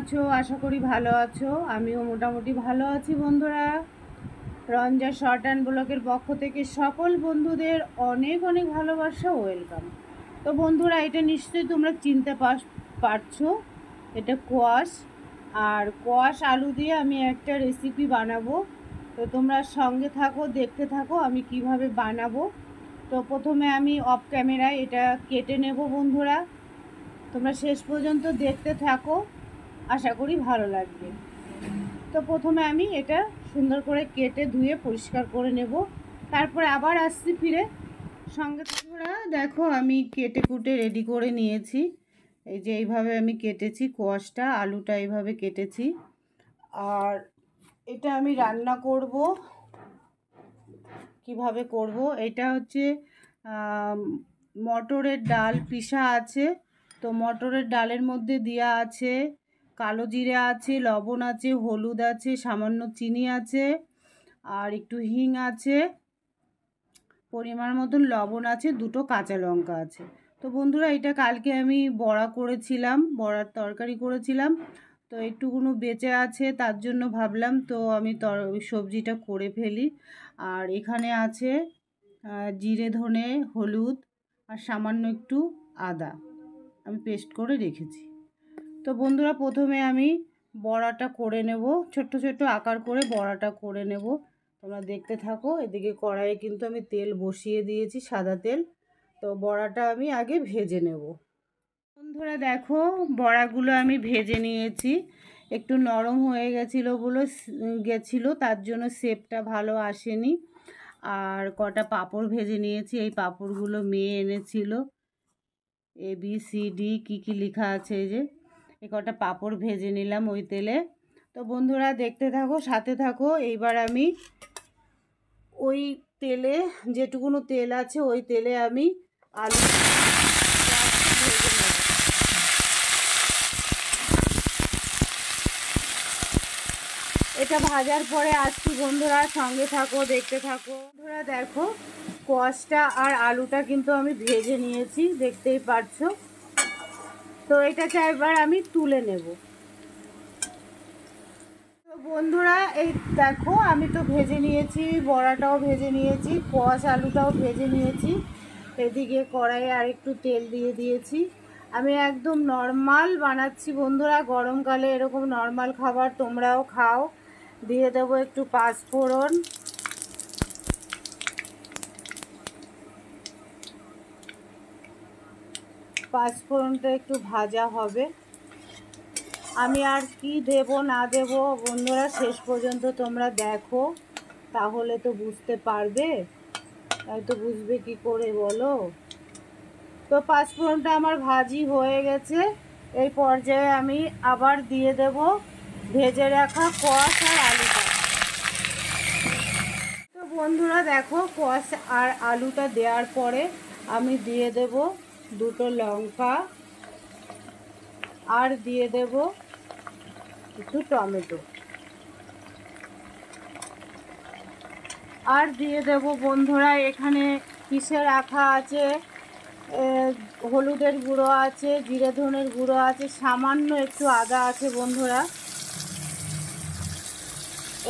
আছো? আশা করি ভালো আছো। আমিও মোটামুটি ভালো আছি বন্ধুরা। রঞ্জা শর্ট অ্যান্ড ব্লকের পক্ষ থেকে সকল বন্ধুদের অনেক অনেক ভালোবাসা, ওয়েলকাম। তো বন্ধুরা, এটা নিশ্চয়ই তোমরা চিনতে পারছো, এটা কোয়াশ। আর কোয়াশ আলু দিয়ে আমি একটা রেসিপি বানাবো। তো তোমরা সঙ্গে থাকো, দেখতে থাকো আমি কিভাবে বানাবো। তো প্রথমে আমি অফ ক্যামেরায় এটা কেটে নেব বন্ধুরা। তোমরা শেষ পর্যন্ত দেখতে থাকো, আশা করি ভালো লাগবে। তো প্রথমে আমি এটা সুন্দর করে কেটে ধুয়ে পরিষ্কার করে নেব, তারপরে আবার আসছি ফিরে। সঙ্গে তোমরা দেখো, আমি কেটে কুটে রেডি করে নিয়েছি। এই যে এইভাবে আমি কেটেছি কোয়াশটা, আলুটা এইভাবে কেটেছি। আর এটা আমি রান্না করব। কিভাবে করব, এটা হচ্ছে মটরের ডাল পিষা আছে। তো মটরের ডালের মধ্যে দেওয়া আছে কালো জিরে আছে, লবণ আছে, হলুদ আছে, সামান্য চিনি আছে, আর একটু হিং আছে, পরিমাণ মতন লবণ আছে, দুটো কাঁচা লঙ্কা আছে। তো বন্ধুরা, এটা কালকে আমি বড়া করেছিলাম, বড়ার তরকারি করেছিলাম। তো একটুকুনো বেঁচে আছে, তার জন্য ভাবলাম তো আমি সবজিটা করে ফেলি। আর এখানে আছে জিরে, ধনে, হলুদ আর সামান্য একটু আদা আমি পেস্ট করে রেখেছি। তো বন্ধুরা, প্রথমে আমি বড়াটা করে নেব, ছোট্ট ছোট্ট আকার করে বড়াটা করে নেব। তোমরা দেখতে থাকো। এদিকে কড়াইয়ে কিন্তু আমি তেল বসিয়ে দিয়েছি, সাদা তেল। তো বড়াটা আমি আগে ভেজে নেব। বন্ধুরা দেখো, বড়াগুলো আমি ভেজে নিয়েছি। একটু নরম হয়ে গেছিলো, তার জন্য শেপটা ভালো আসেনি। আর কটা পাঁপড় ভেজে নিয়েছি, এই পাঁপড়গুলো মেয়ে এনেছিল, ABCD কী লেখা আছে, এই যে এই কটা পাঁপড় ভেজে নিলাম ওই তেলে। তো বন্ধুরা দেখতে থাকো, সাথে থাকো। এইবার আমি ওই তেলে, যেটুকুনো তেল আছে ওই তেলে আমি আলু ভেজে নেব। এটা ভাজার পরে আসছি বন্ধুরা, সঙ্গে থাকো, দেখতে থাকো। বন্ধুরা দেখো, কোয়াশটা আর আলুটা কিন্তু আমি ভেজে নিয়েছি, দেখতেই পারছো। তো এটাকে এবার আমি তুলে নেব। তো বন্ধুরা, এই দেখো, আমি তো ভেজে নিয়েছি, বড়াটাও ভেজে নিয়েছি, কোয়াশ আলুটাও ভেজে নিয়েছি। এদিকে কড়াইয়ে আর একটু তেল দিয়ে দিয়েছি। আমি একদম নর্মাল বানাচ্ছি বন্ধুরা, গরমকালে এরকম নর্মাল খাবার তোমরাও খাও। দিয়ে দেবো একটু পাঁচফোড়ন, পাঁচফোড়নটা একটু ভাজা হবে। আমি আর কি দেব না দেব বন্ধুরা, শেষ পর্যন্ত তোমরা দেখো, তাহলে তো বুঝতে পারবে। তো বুঝবে কি করে বলো। তো পাঁচফোড়নটা আমার ভাজি হয়ে গেছে। এই পর্যায়ে আমি আবার দিয়ে দেব ভেজে রাখা কোয়াশ আর আলুটা। তো বন্ধুরা দেখো, কোয়াশ আর আলুটা দেওয়ার পরে আমি দিয়ে দেব দুটো লঙ্কা, আর দিয়ে দেব একটু টমেটো, আর দিয়ে দেব বন্ধুরা এখানে পিষে রাখা আছে হলুদের গুঁড়ো আছে, জিরে ধনের গুঁড়ো আছে, সামান্য একটু আদা আছে বন্ধুরা।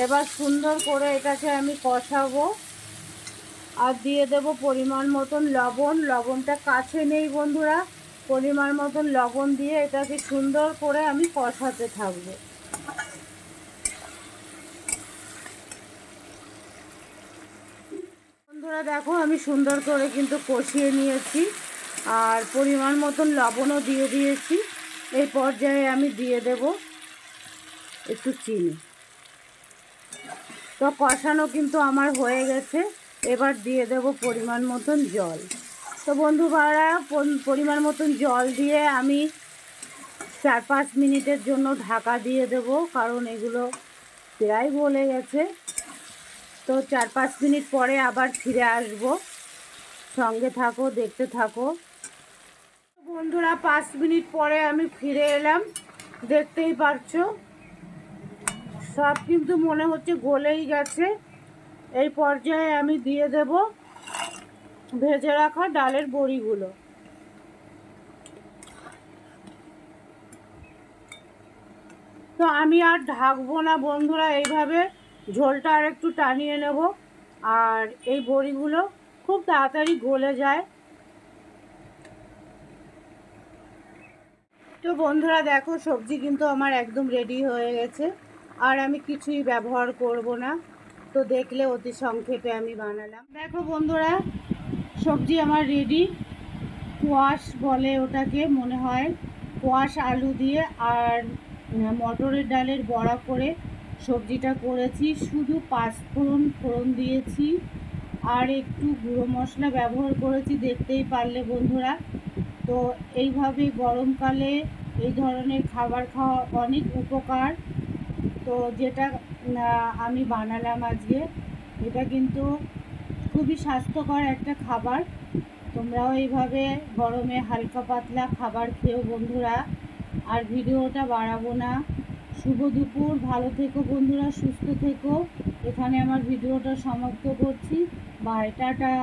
এবার সুন্দর করে এটাকে আমি কষাবো। আর দিয়ে দেব পরিমাণ মতন লবণ, লবণটা কাছে নেই বন্ধুরা। পরিমাণ মতন লবণ দিয়ে এটাকে সুন্দর করে আমি কষাতে থাকবো। বন্ধুরা দেখো, আমি সুন্দর করে কিন্তু কষিয়ে নিয়েছি, আর পরিমাণ মতন লবণও দিয়ে দিয়েছি। এই পর্যায়ে আমি দিয়ে দেব একটু চিনি। তো কষানো কিন্তু আমার হয়ে গেছে। এবার দিয়ে দেব পরিমাণ মতন জল। তো বন্ধুরা, পরিমাণ মতন জল দিয়ে আমি 4-5 মিনিটের জন্য ঢাকা দিয়ে দেব, কারণ এগুলো প্রায় গলে গেছে। তো 4-5 মিনিট পরে আবার ফিরে আসব, সঙ্গে থাকো, দেখতে থাকো। বন্ধুরা 5 মিনিট পরে আমি ফিরে এলাম, দেখতেই পারছো সব কিন্তু মনে হচ্ছে গলেই গেছে। এই পর্যায়ে আমি দিয়ে দেব ভেজে রাখা ডালের বড়িগুলো। তো আমি আর ঢাকবো না বন্ধুরা, এইভাবে ঝোলটা আর একটু টানিয়ে নেব। আর এই বড়িগুলো খুব তাড়াতাড়ি গলে যায়। তো বন্ধুরা দেখো, সবজি কিন্তু আমার একদম রেডি হয়ে গেছে, আর আমি কিছুই ব্যবহার করব না। তো দেখলে অতি সংক্ষেপে আমি বানালাম। দেখো বন্ধুরা, সবজি আমার রেডি। কোয়াশ বলে ওটাকে মনে হয়, কোয়াশ আলু দিয়ে আর মটরের ডালের বড়া করে সবজিটা করেছি। শুধু পাঁচফোড়ন ফোড়ন দিয়েছি আর একটু গুঁড়ো মশলা ব্যবহার করেছি, দেখতেই পারলে বন্ধুরা। তো এইভাবে গরমকালে এই ধরনের খাবার খাওয়া অনেক উপকার। তো যেটা আমি বানালাম আজকে, এটা কিন্তু খুবই স্বাস্থ্যকর একটা খাবার। তোমরাও এইভাবে গরমে হালকা পাতলা খাবার খেও বন্ধুরা। আর ভিডিওটা বাড়াবো না। শুভ দুপুর, ভালো থেকো বন্ধুরা, সুস্থ থেকো। এখানে আমার ভিডিওটা সমাপ্ত করছি। Bye, tata.